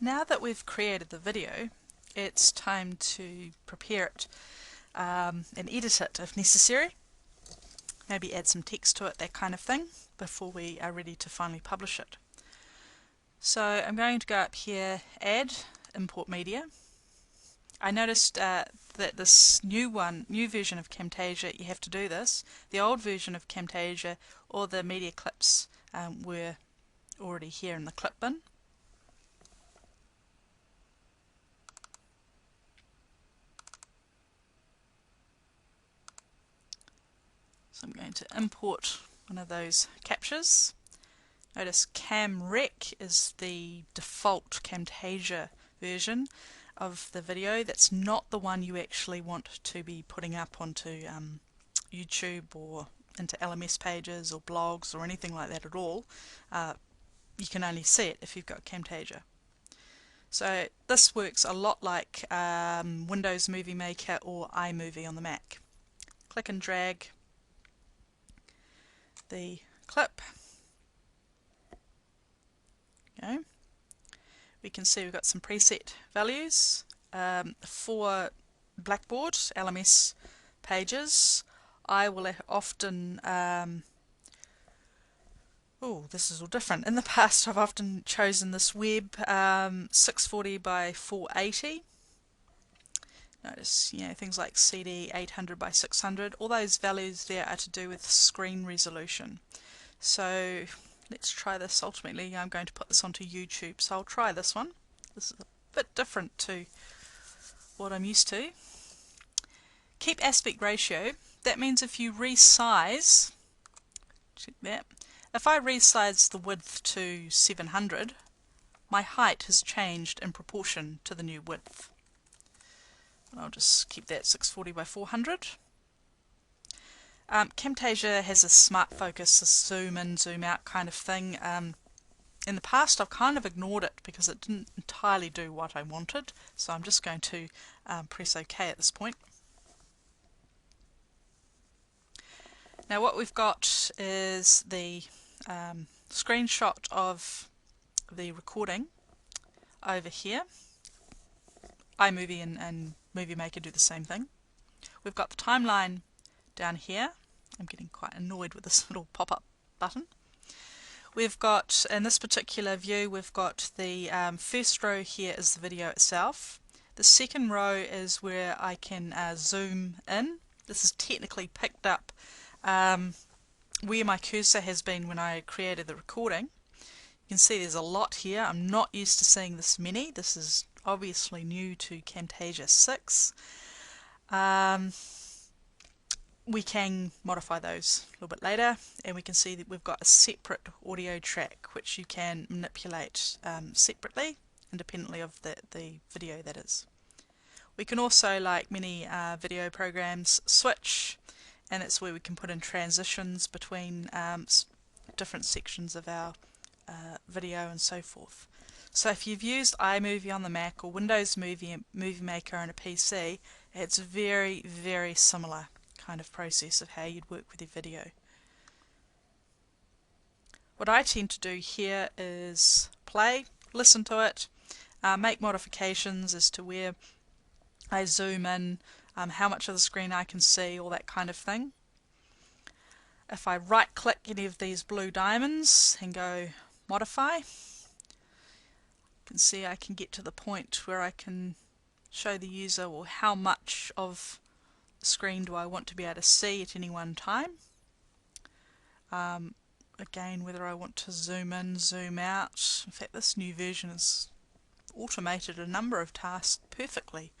Now that we've created the video, it's time to prepare it and edit it if necessary. Maybe add some text to it, that kind of thing, before we are ready to finally publish it. So I'm going to go up here, Add, Import Media. I noticed that this new version of Camtasia, you have to do this. The old version of Camtasia, all the media clips were already here in the clip bin. So I'm going to import one of those captures. Notice CamRec is the default Camtasia version of the video. That's not the one you actually want to be putting up onto YouTube or into LMS pages or blogs or anything like that at all. You can only see it if you've got Camtasia. So this works a lot like Windows Movie Maker or iMovie on the Mac. Click and drag the clip. Okay. We can see we've got some preset values for Blackboard LMS pages. I will often this is all different. In the past I've often chosen this web 640 by 480. Notice, things like CD 800 by 600, all those values there are to do with screen resolution. So let's try this. Ultimately I'm going to put this onto YouTube, so I'll try this one. This is a bit different to what I'm used to. Keep aspect ratio. That means if you resize, check that, if I resize the width to 700, my height has changed in proportion to the new width. I'll just keep that 640 by 400. Camtasia has a smart focus, a zoom in, zoom out kind of thing. In the past I've kind of ignored it because it didn't entirely do what I wanted, so I'm just going to press OK at this point. Now what we've got is the screenshot of the recording over here. iMovie and Movie Maker do the same thing. We've got the timeline down here. I'm getting quite annoyed with this little pop-up button. We've got, in this particular view, we've got the first row here is the video itself. The second row is where I can zoom in. This is technically picked up where my cursor has been when I created the recording. You can see there's a lot here. I'm not used to seeing this many. This is obviously new to Camtasia 6. We can modify those a little bit later, and we can see that we've got a separate audio track which you can manipulate separately, independently of the video, that is. We can also, like many video programs, switch, and that's where we can put in transitions between different sections of our video and so forth. So if you've used iMovie on the Mac or Windows Movie Maker on a PC, it's very, very similar kind of process of how you'd work with your video. What I tend to do here is play, listen to it, make modifications as to where I zoom in, how much of the screen I can see, all that kind of thing. If I right click any of these blue diamonds and go modify, can see I can get to the point where I can show the user, well, how much of the screen do I want to be able to see at any one time. Again, whether I want to zoom in, zoom out. In fact, this new version has automated a number of tasks perfectly.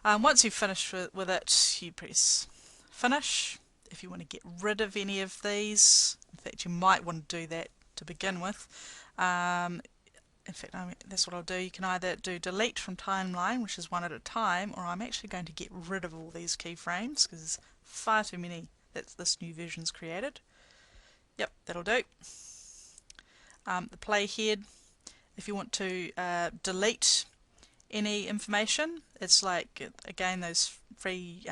Once you've finished with it, you press finish. If you want to get rid of any of these, in fact you might want to do that to begin with. In fact, that's what I'll do. You can either do delete from timeline, which is one at a time, or I'm actually going to get rid of all these keyframes because there's far too many that this new version's created. Yep, that'll do. The playhead, if you want to delete any information, it's like, again, those free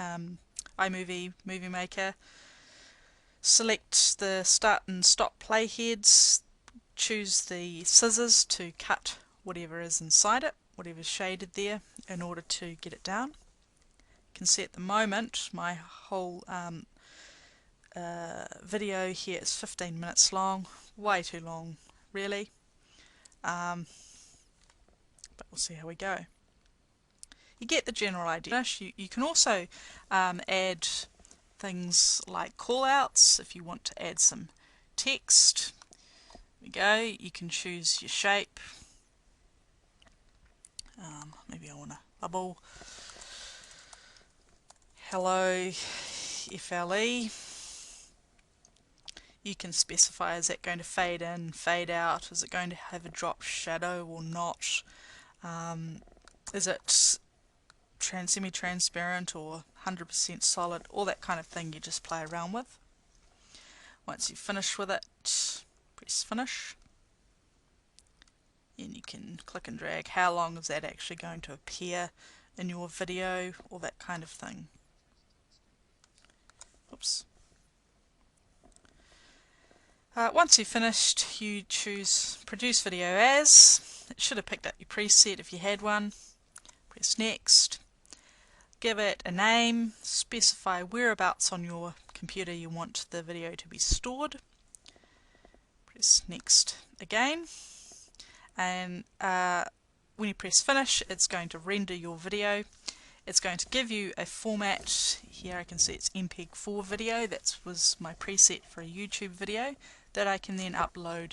iMovie, Movie Maker. Select the start and stop playheads. Choose the scissors to cut whatever is inside it, whatever's shaded there, in order to get it down. You can see at the moment my whole video here is 15 minutes long, way too long really, but we'll see how we go. You get the general idea. You can also add things like callouts if you want to add some text. There we go. You can choose your shape. Maybe I want a bubble. Hello FLE. You can specify, is that going to fade in, fade out, is it going to have a drop shadow or not, is it semi-transparent or 100% solid, all that kind of thing you just play around with. Once you've finished with it, press finish, and you can click and drag how long is that actually going to appear in your video, all that kind of thing. Oops. Once you've finished, you choose produce video as. It should have picked up your preset if you had one. Press next. Give it a name, specify whereabouts on your computer you want the video to be stored. Press next again, and when you press finish, it's going to render your video. It's going to give you a format. Here I can see it's MPEG-4 video. That was my preset for a YouTube video that I can then upload